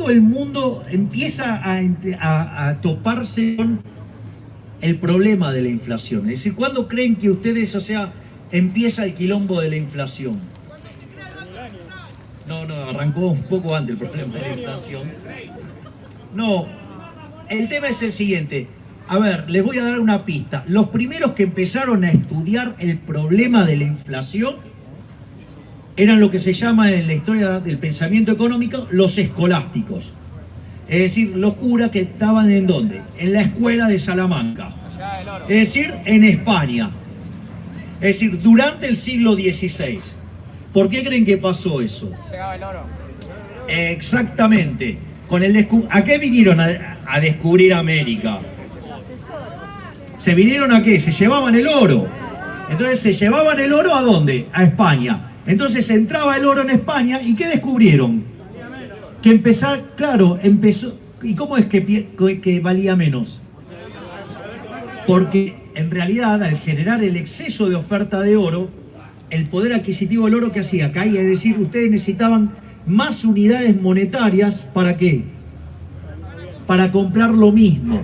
¿cuándo el mundo empieza a toparse con el problema de la inflación? Es decir, ¿cuándo creen que ustedes, o sea, empieza el quilombo de la inflación? No, arrancó un poco antes el problema de la inflación. No, el tema es el siguiente. A ver, les voy a dar una pista. Los primeros que empezaron a estudiar el problema de la inflación eran lo que se llama en la historia del pensamiento económico los escolásticos. Es decir, los curas que estaban ¿en dónde? En la escuela de Salamanca. Es decir, en España. Es decir, durante el siglo XVI. ¿Por qué creen que pasó eso? Llegaba el oro. Exactamente. ¿A qué vinieron a descubrir América? ¿Se vinieron a qué? Se llevaban el oro. Entonces, ¿se llevaban el oro a dónde? A España. Entonces entraba el oro en España y ¿qué descubrieron? Que empezó. ¿Y cómo es que valía menos? Porque en realidad al generar el exceso de oferta de oro, el poder adquisitivo del oro que hacía caía, es decir, ustedes necesitaban más unidades monetarias, ¿para qué? Para comprar lo mismo.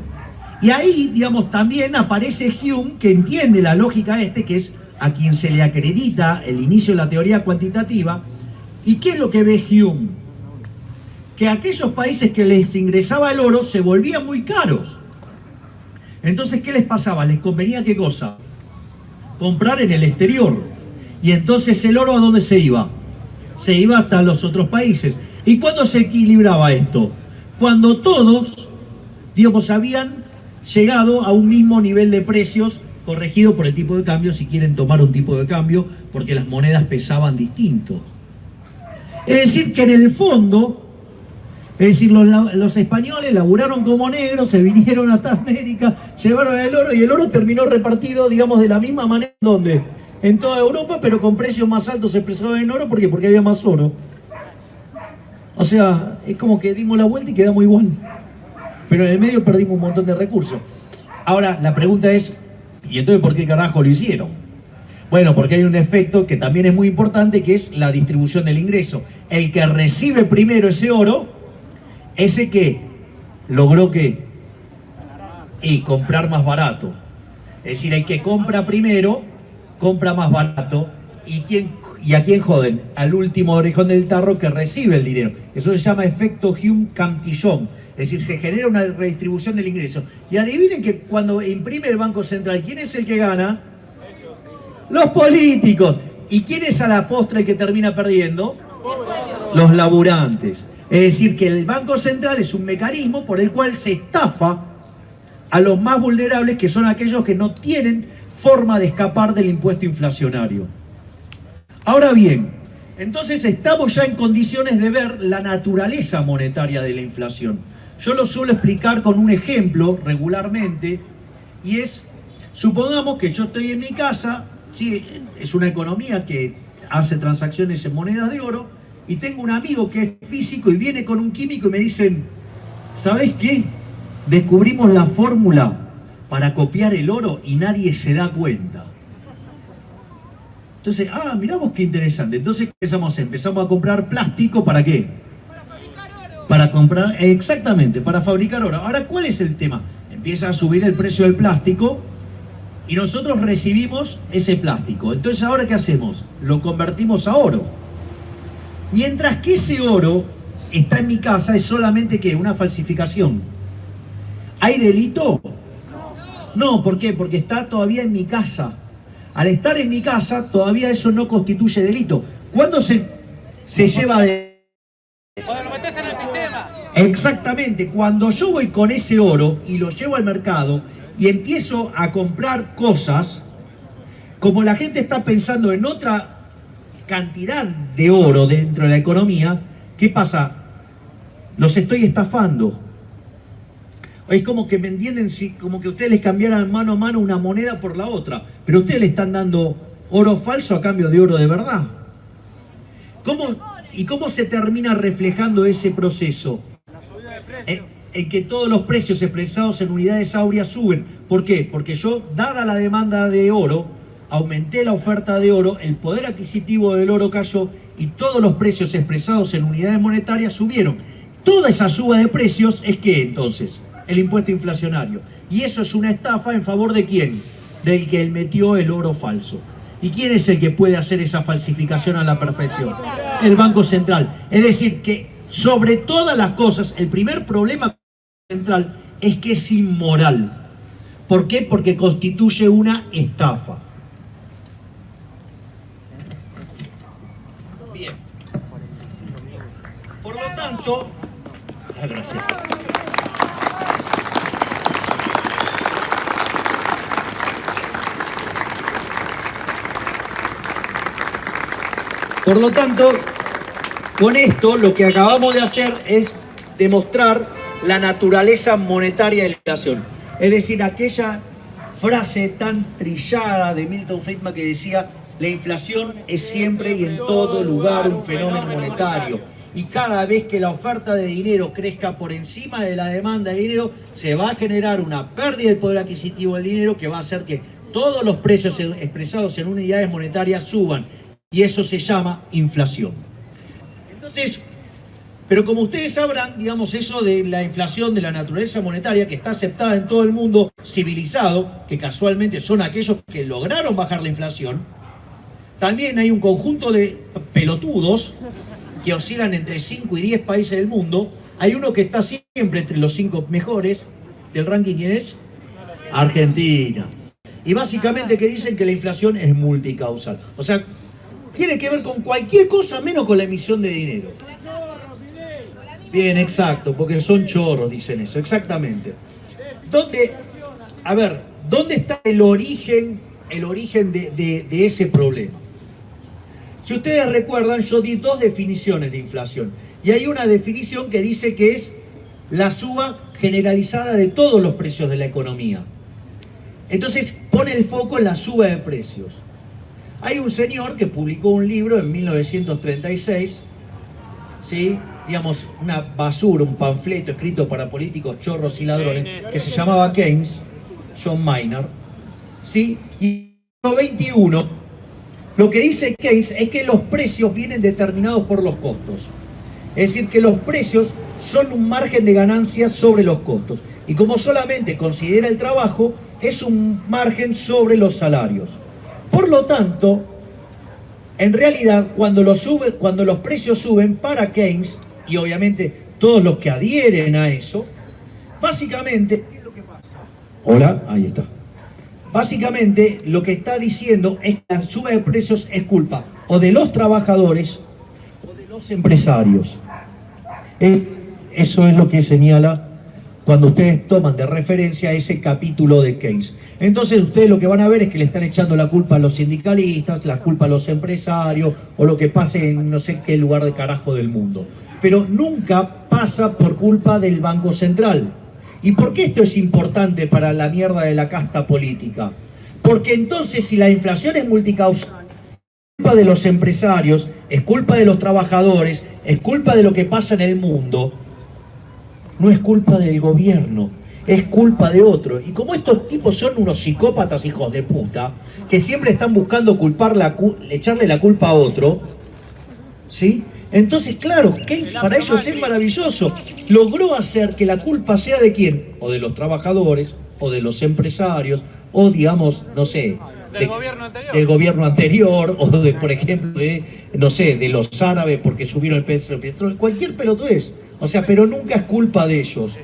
Y ahí, digamos, también aparece Hume, que entiende la lógica que es a quien se le acredita el inicio de la teoría cuantitativa. ¿Y qué es lo que ve Hume? Que aquellos países que les ingresaba el oro se volvían muy caros. Entonces, ¿qué les pasaba? ¿Les convenía qué cosa? Comprar en el exterior. Y entonces el oro, ¿a dónde se iba? Se iba hasta los otros países. ¿Y cuándo se equilibraba esto? Cuando todos, digamos, habían llegado a un mismo nivel de precios corregido por el tipo de cambio, si quieren tomar un tipo de cambio, porque las monedas pesaban distinto. Es decir, que en el fondo, es decir, los españoles laburaron como negros, se vinieron hasta América, llevaron el oro y el oro terminó repartido, digamos, de la misma manera. ¿Dónde? En toda Europa, pero con precios más altos expresados en oro. ¿Por qué? Porque había más oro. O sea, es como que dimos la vuelta y quedamos igual. Pero en el medio perdimos un montón de recursos. Ahora, la pregunta es, ¿y entonces por qué carajo lo hicieron? Bueno, porque hay un efecto que también es muy importante, que es la distribución del ingreso. El que recibe primero ese oro, ese que logró ¿qué? Y comprar más barato. Es decir, el que compra primero, compra más barato. ¿Y a quién joden? Al último orejón del tarro que recibe el dinero. Eso se llama efecto Hume-Cantillon. Es decir, se genera una redistribución del ingreso. Y adivinen que cuando imprime el Banco Central, ¿quién es el que gana? Los políticos. ¿Y quién es a la postre el que termina perdiendo? Los laburantes. Es decir, que el Banco Central es un mecanismo por el cual se estafa a los más vulnerables, que son aquellos que no tienen forma de escapar del impuesto inflacionario. Ahora bien, entonces estamos ya en condiciones de ver la naturaleza monetaria de la inflación. Yo lo suelo explicar con un ejemplo regularmente, y es, supongamos que yo estoy en mi casa, sí, es una economía que hace transacciones en monedas de oro, y tengo un amigo que es físico y viene con un químico y me dicen, ¿sabés qué? Descubrimos la fórmula para copiar el oro y nadie se da cuenta. Entonces, mirá vos qué interesante. Entonces, ¿qué empezamos a comprar plástico, ¿para qué? Para fabricar oro. Para comprar, exactamente, para fabricar oro. Ahora, ¿cuál es el tema? Empieza a subir el precio del plástico y nosotros recibimos ese plástico. Entonces, ¿ahora qué hacemos? Lo convertimos a oro. Mientras que ese oro está en mi casa, es solamente ¿qué? Una falsificación. ¿Hay delito? No, ¿por qué? Porque está todavía en mi casa. Al estar en mi casa, todavía eso no constituye delito. ¿Cuándo se lleva de...? Cuando lo metes en el sistema. Exactamente. Cuando yo voy con ese oro y lo llevo al mercado y empiezo a comprar cosas, como la gente está pensando en otra cantidad de oro dentro de la economía, ¿qué pasa? Los estoy estafando. Es como que me entienden, como que ustedes les cambiaran mano a mano una moneda por la otra, pero ustedes le están dando oro falso a cambio de oro de verdad. ¿Y cómo se termina reflejando ese proceso? En que todos los precios expresados en unidades áureas suben. ¿Por qué? Porque yo, dada la demanda de oro, aumenté la oferta de oro, el poder adquisitivo del oro cayó y todos los precios expresados en unidades monetarias subieron. Toda esa suba de precios es que entonces el impuesto inflacionario. Y eso es una estafa en favor de quién? Del que metió el oro falso. ¿Y quién es el que puede hacer esa falsificación a la perfección? El Banco Central. Es decir, que sobre todas las cosas, el primer problema central es que es inmoral. ¿Por qué? Porque constituye una estafa. Bien. Por lo tanto, gracias. Por lo tanto, con esto lo que acabamos de hacer es demostrar la naturaleza monetaria de la inflación. Es decir, aquella frase tan trillada de Milton Friedman que decía: la inflación es siempre y en todo lugar un fenómeno monetario. Y cada vez que la oferta de dinero crezca por encima de la demanda de dinero, se va a generar una pérdida del poder adquisitivo del dinero que va a hacer que todos los precios expresados en unidades monetarias suban. Y eso se llama inflación. Entonces, pero como ustedes sabrán, digamos, eso de la inflación de la naturaleza monetaria, que está aceptada en todo el mundo civilizado, que casualmente son aquellos que lograron bajar la inflación, también hay un conjunto de pelotudos que oscilan entre 5 y 10 países del mundo. Hay uno que está siempre entre los 5 mejores del ranking, ¿quién es? Argentina. Y básicamente que dicen que la inflación es multicausal. O sea, tiene que ver con cualquier cosa menos con la emisión de dinero. Bien, exacto, porque son chorros, dicen eso, exactamente. ¿Dónde está el origen de ese problema? Si ustedes recuerdan, yo di 2 definiciones de inflación. Y hay una definición que dice que es la suba generalizada de todos los precios de la economía. Entonces pone el foco en la suba de precios. Hay un señor que publicó un libro en 1936, ¿sí? Digamos, una basura, un panfleto escrito para políticos chorros y ladrones, que se llamaba Keynes, John Maynard, ¿sí? Y en el siglo XXI, lo que dice Keynes es que los precios vienen determinados por los costos. Es decir, que los precios son un margen de ganancia sobre los costos. Y como solamente considera el trabajo, es un margen sobre los salarios. Por lo tanto, en realidad, cuando los precios suben para Keynes, y obviamente todos los que adhieren a eso, básicamente, ¿qué es lo que pasa? Hola, ahí está. Básicamente, lo que está diciendo es que la suba de precios es culpa o de los trabajadores o de los empresarios. Eso es lo que señala cuando ustedes toman de referencia ese capítulo de Keynes. Entonces ustedes lo que van a ver es que le están echando la culpa a los sindicalistas, la culpa a los empresarios, o lo que pase en no sé qué lugar de carajo del mundo. Pero nunca pasa por culpa del Banco Central. ¿Y por qué esto es importante para la mierda de la casta política? Porque entonces si la inflación es multicausal, es culpa de los empresarios, es culpa de los trabajadores, es culpa de lo que pasa en el mundo, no es culpa del gobierno, es culpa de otro. Y como estos tipos son unos psicópatas hijos de puta, que siempre están buscando echarle la culpa a otro, ¿sí? Entonces, claro, Keynes para ellos es maravilloso. Logró hacer que la culpa sea de quién, o de los trabajadores, o de los empresarios, o digamos, no sé, del gobierno anterior. Del gobierno anterior, o de, por ejemplo, no sé, de los árabes porque subieron el precio del petróleo, cualquier pelotudez. O sea, pero nunca es culpa de ellos.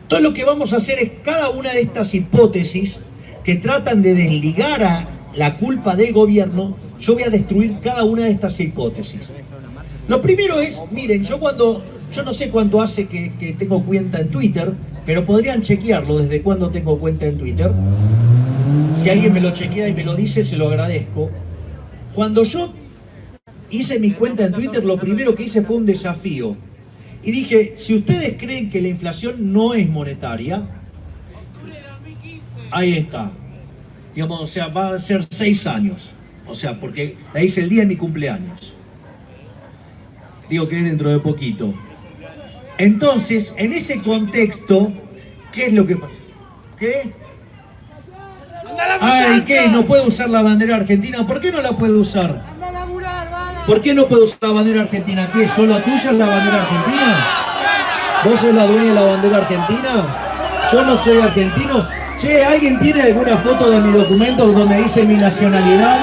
Entonces lo que vamos a hacer es cada una de estas hipótesis que tratan de desligar a la culpa del gobierno, yo voy a destruir cada una de estas hipótesis. Lo primero es, miren, yo no sé cuánto hace que tengo cuenta en Twitter, pero podrían chequearlo desde cuándo tengo cuenta en Twitter. Si alguien me lo chequea y me lo dice, se lo agradezco. Cuando yo hice mi cuenta en Twitter, lo primero que hice fue un desafío. Y dije, si ustedes creen que la inflación no es monetaria, ahí está. Digamos, o sea, va a ser 6 años. O sea, porque la hice el día de mi cumpleaños. Digo que es dentro de poquito. Entonces, en ese contexto, ¿qué es lo que pasa? ¿Qué? Ay, ¿qué? ¿No puede usar la bandera argentina? ¿Por qué no la puede usar? ¡Anda a laburar, Bala! ¿Por qué no puedo usar la bandera argentina? ¿Qué? ¿Solo tuya es la bandera argentina? ¿Vos sos la dueña de la bandera argentina? ¿Yo no soy argentino? Che, ¿alguien tiene alguna foto de mi documento donde dice mi nacionalidad?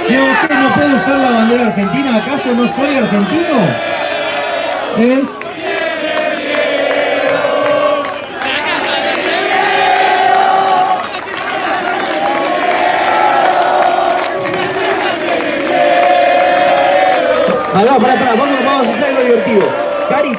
Digo, ¿usted no puede usar la bandera argentina? ¿Acaso no soy argentino? Pará, vamos a hacer algo divertido. Cari,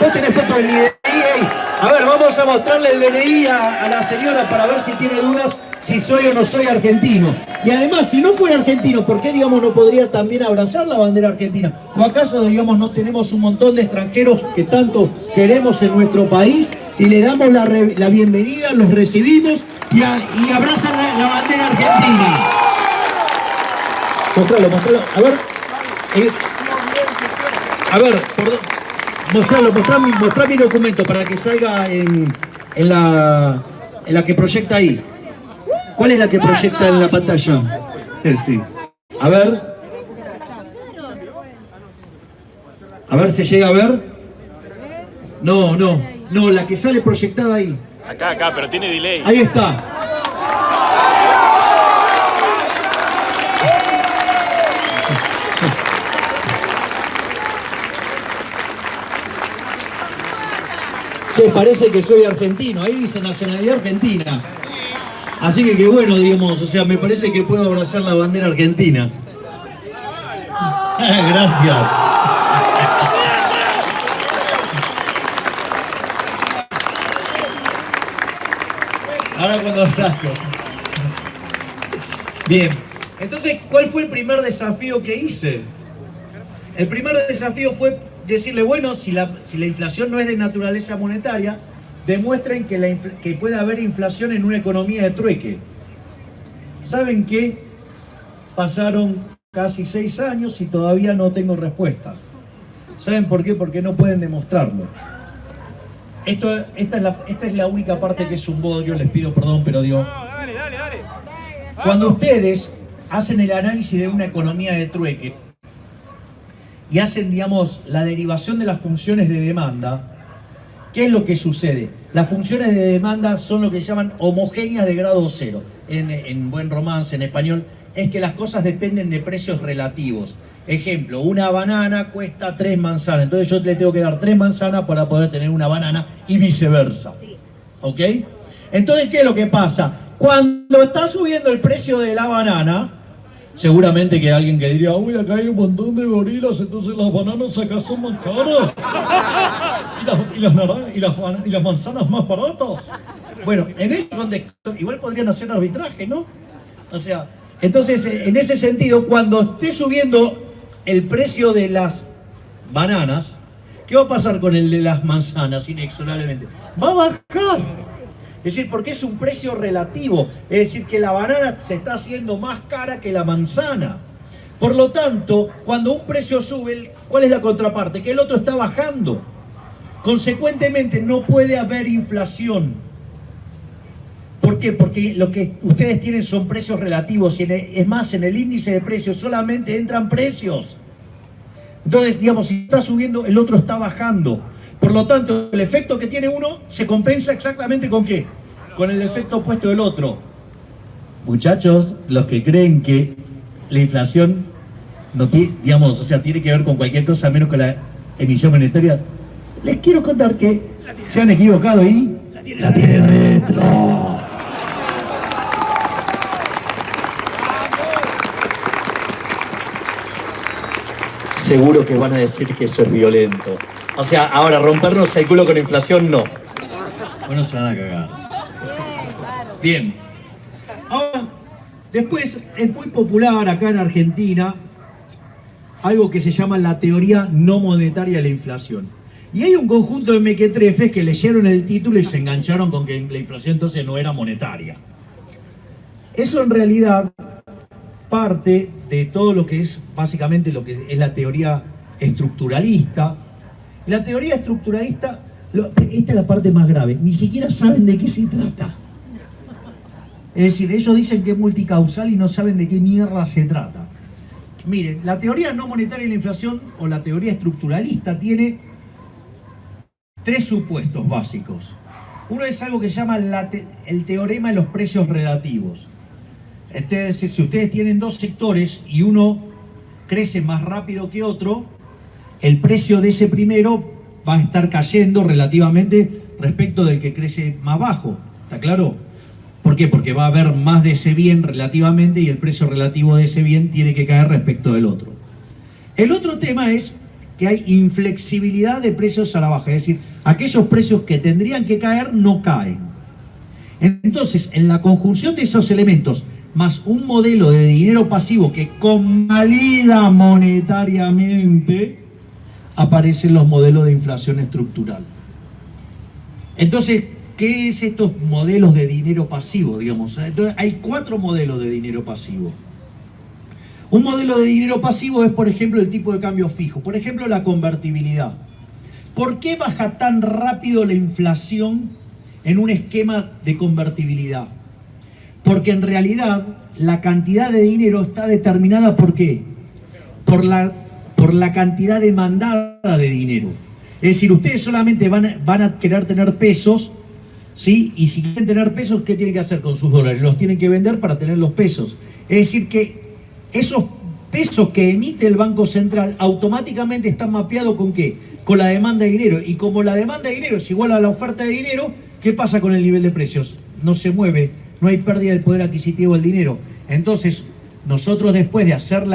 vos tenés foto del DNI. A ver, vamos a mostrarle el DNI a la señora para ver si tiene dudas si soy o no soy argentino. Y además, si no fuera argentino, ¿por qué, digamos, no podría también abrazar la bandera argentina? ¿O acaso, digamos, no tenemos un montón de extranjeros que tanto queremos en nuestro país y le damos la bienvenida, los recibimos y abrazan la bandera argentina? Mostralo. A ver, mostrá mi documento para que salga en la que proyecta ahí. ¿Cuál es la que proyecta en la pantalla? Sí. A ver, ¿se llega a ver? No, la que sale proyectada ahí. Acá, pero tiene delay. Ahí está. Che, parece que soy argentino, ahí dice nacionalidad argentina. Así que bueno, digamos, o sea, me parece que puedo abrazar la bandera argentina. Gracias. Ahora cuando saco. Bien, entonces, ¿cuál fue el primer desafío que hice? El primer desafío fue decirle, bueno, si la inflación no es de naturaleza monetaria, demuestren que puede haber inflación en una economía de trueque. ¿Saben qué? Pasaron casi 6 años y todavía no tengo respuesta. ¿Saben por qué? Porque no pueden demostrarlo. Esta es la única parte que es un bodrio, les pido perdón, pero digo... Dale. Cuando ustedes hacen el análisis de una economía de trueque y hacen, digamos, la derivación de las funciones de demanda, ¿qué es lo que sucede? Las funciones de demanda son lo que llaman homogéneas de grado cero. En buen romance, en español, es que las cosas dependen de precios relativos. Ejemplo, una banana cuesta 3 manzanas. Entonces yo le tengo que dar 3 manzanas para poder tener una banana y viceversa. ¿Ok? Entonces, ¿qué es lo que pasa? Cuando está subiendo el precio de la banana, seguramente que alguien que diría, uy, acá hay un montón de gorilas, entonces las bananas acá son más caras. Y las manzanas más baratas. Bueno, en ese contexto, igual podrían hacer arbitraje, ¿no? O sea, entonces, en ese sentido, cuando esté subiendo el precio de las bananas, ¿qué va a pasar con el de las manzanas inexorablemente? Va a bajar. Es decir, porque es un precio relativo. Es decir, que la banana se está haciendo más cara que la manzana. Por lo tanto, cuando un precio sube, ¿cuál es la contraparte? Que el otro está bajando. Consecuentemente, no puede haber inflación. ¿Por qué? Porque lo que ustedes tienen son precios relativos. Y es más, en el índice de precios solamente entran precios. Entonces, digamos, si está subiendo, el otro está bajando. Por lo tanto, el efecto que tiene uno se compensa exactamente ¿con qué? Con el efecto opuesto del otro. Muchachos, los que creen que la inflación no tiene, digamos, o sea, tiene que ver con cualquier cosa menos con la emisión monetaria, les quiero contar que se han equivocado y la tienen dentro. Seguro que van a decir que eso es violento. O sea, ahora rompernos el culo con inflación, no. Bueno, se van a cagar. Bien. Ahora, después es muy popular acá en Argentina algo que se llama la teoría no monetaria de la inflación. Y hay un conjunto de mequetrefes que leyeron el título y se engancharon con que la inflación entonces no era monetaria. Eso en realidad parte de todo lo que es básicamente lo que es la teoría estructuralista. La teoría estructuralista, esta es la parte más grave, ni siquiera saben de qué se trata. Es decir, ellos dicen que es multicausal y no saben de qué mierda se trata. Miren, la teoría no monetaria de la inflación o la teoría estructuralista tiene tres supuestos básicos. Uno es algo que se llama el teorema de los precios relativos. Es decir, si ustedes tienen dos sectores y uno crece más rápido que otro, el precio de ese primero va a estar cayendo relativamente respecto del que crece más bajo. ¿Está claro? ¿Por qué? Porque va a haber más de ese bien relativamente y el precio relativo de ese bien tiene que caer respecto del otro. El otro tema es que hay inflexibilidad de precios a la baja, es decir, aquellos precios que tendrían que caer no caen. Entonces, en la conjunción de esos elementos, más un modelo de dinero pasivo que convalida monetariamente, aparecen los modelos de inflación estructural. Entonces, ¿qué es estos modelos de dinero pasivo, digamos? Entonces, hay 4 modelos de dinero pasivo. Un modelo de dinero pasivo es, por ejemplo, el tipo de cambio fijo. Por ejemplo, la convertibilidad. ¿Por qué baja tan rápido la inflación en un esquema de convertibilidad? Porque en realidad la cantidad de dinero está determinada ¿por qué? Por la cantidad demandada de dinero. Es decir, ustedes solamente van a querer tener pesos, ¿sí? Y si quieren tener pesos, ¿qué tienen que hacer con sus dólares? Los tienen que vender para tener los pesos. Es decir, que esos pesos que emite el Banco Central automáticamente están mapeados ¿con qué? Con la demanda de dinero. Y como la demanda de dinero es igual a la oferta de dinero, ¿qué pasa con el nivel de precios? No se mueve, no hay pérdida del poder adquisitivo del dinero. Entonces, nosotros después de hacer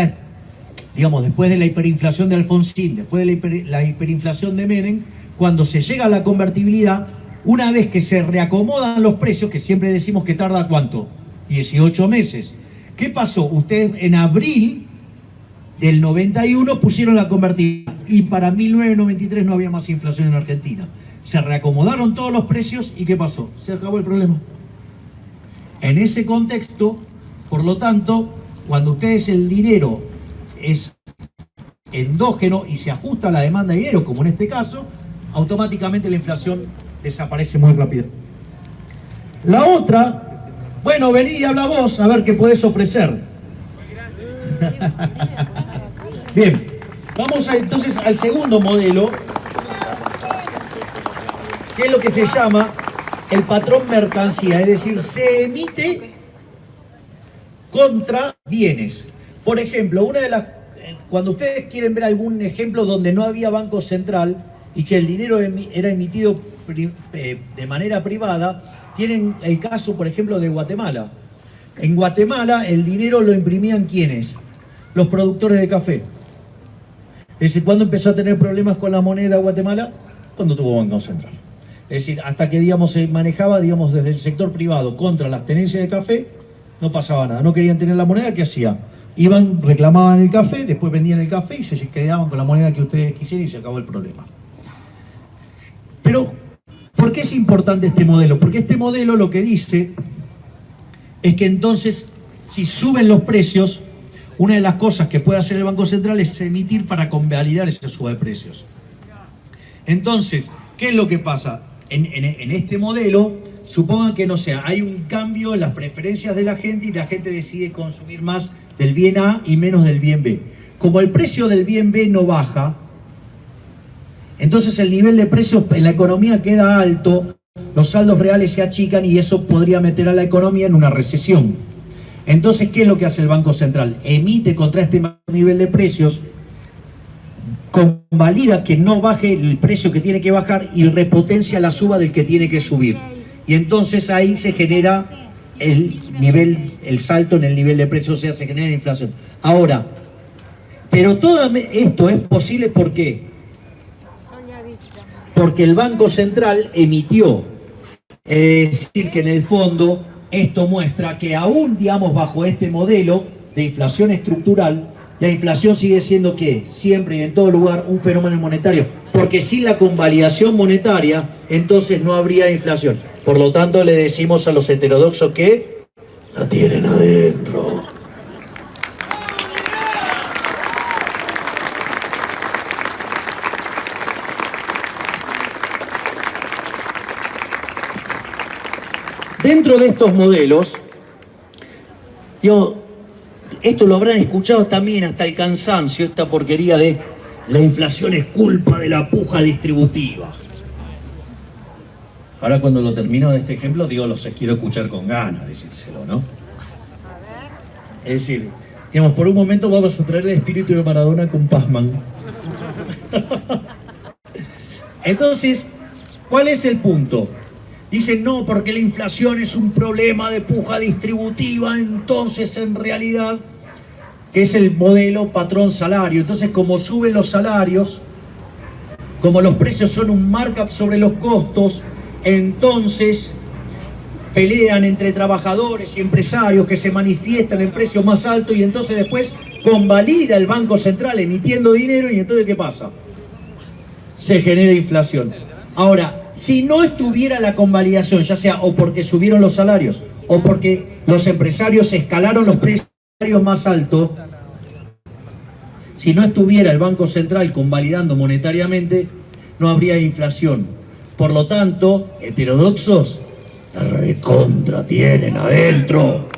después de la hiperinflación de Alfonsín, después de la hiperinflación de Menem, cuando se llega a la convertibilidad, una vez que se reacomodan los precios, que siempre decimos que tarda ¿cuánto? 18 meses. ¿Qué pasó? Ustedes en abril del 91 pusieron la convertibilidad y para 1993 no había más inflación en Argentina. Se reacomodaron todos los precios y ¿qué pasó? Se acabó el problema. En ese contexto, por lo tanto, cuando ustedes el dinero es endógeno y se ajusta a la demanda de dinero, como en este caso, automáticamente la inflación desaparece muy rápido. La otra, bueno, vení y habla vos, a ver qué podés ofrecer. Bien, vamos entonces al segundo modelo, que es lo que se llama el patrón mercancía, es decir, se emite contra bienes. Por ejemplo, cuando ustedes quieren ver algún ejemplo donde no había banco central y que el dinero era emitido de manera privada, tienen el caso, por ejemplo, de Guatemala. En Guatemala el dinero lo imprimían ¿quiénes? Los productores de café. Es decir, ¿cuándo empezó a tener problemas con la moneda Guatemala? Cuando tuvo banco central. Es decir, hasta que se manejaba desde el sector privado contra las tenencias de café, no pasaba nada. No querían tener la moneda, ¿qué hacía? Iban, reclamaban el café, después vendían el café y se quedaban con la moneda que ustedes quisieran y se acabó el problema. Pero, ¿por qué es importante este modelo? Porque este modelo lo que dice es que entonces, si suben los precios, una de las cosas que puede hacer el Banco Central es emitir para convalidar esa suba de precios. Entonces, ¿qué es lo que pasa? En este modelo, supongan que, no sea, hay un cambio en las preferencias de la gente y la gente decide consumir más del bien A y menos del bien B. Como el precio del bien B no baja, entonces el nivel de precios en la economía queda alto, los saldos reales se achican y eso podría meter a la economía en una recesión. Entonces, ¿qué es lo que hace el Banco Central? Emite contra este nivel de precios, convalida que no baje el precio que tiene que bajar y repotencia la suba del que tiene que subir. Y entonces ahí se genera el salto en el nivel de precios, o sea, se genera la inflación. Ahora, pero todo esto es posible ¿por qué? Porque el Banco Central emitió, es decir, que en el fondo esto muestra que aún, bajo este modelo de inflación estructural, la inflación sigue siendo, ¿qué? Siempre y en todo lugar un fenómeno monetario, porque sin la convalidación monetaria, entonces no habría inflación. Por lo tanto, le decimos a los heterodoxos que la tienen adentro. Dentro de estos modelos, Esto lo habrán escuchado también hasta el cansancio, esta porquería de la inflación es culpa de la puja distributiva. Ahora cuando lo termino de este ejemplo, digo, los quiero escuchar con ganas, decírselo, ¿no? Es decir, digamos, por un momento vamos a traer el espíritu de Maradona con Pazman. Entonces, ¿cuál es el punto? Dicen, no, porque la inflación es un problema de puja distributiva, entonces en realidad, que es el modelo patrón-salario. Entonces, como suben los salarios, como los precios son un markup sobre los costos, entonces pelean entre trabajadores y empresarios que se manifiestan en precios más altos y entonces después convalida el Banco Central emitiendo dinero y entonces ¿qué pasa? Se genera inflación. Ahora, si no estuviera la convalidación, ya sea o porque subieron los salarios o porque los empresarios escalaron los precios más altos, si no estuviera el Banco Central convalidando monetariamente, no habría inflación. Por lo tanto, heterodoxos, la recontra tienen adentro.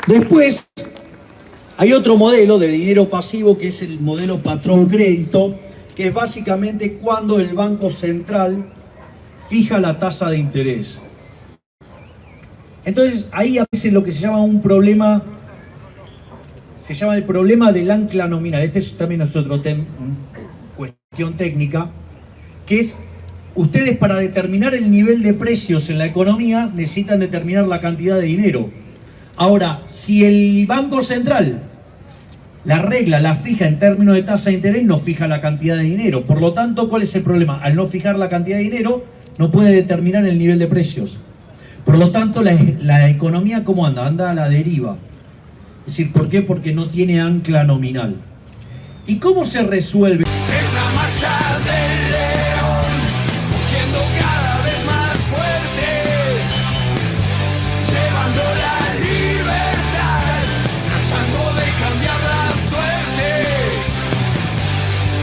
Después, hay otro modelo de dinero pasivo que es el modelo patrón-crédito, que es básicamente cuando el Banco Central fija la tasa de interés. Entonces, ahí aparece lo que se llama un problema, se llama el problema del ancla nominal. Este también es otro cuestión técnica, que es, ustedes para determinar el nivel de precios en la economía necesitan determinar la cantidad de dinero. Ahora, si el Banco Central la regla la fija en términos de tasa de interés, no fija la cantidad de dinero. Por lo tanto, ¿cuál es el problema? Al no fijar la cantidad de dinero, no puede determinar el nivel de precios. Por lo tanto, la economía, ¿cómo anda? Anda a la deriva. Es decir, ¿por qué? Porque no tiene ancla nominal. ¿Y cómo se resuelve?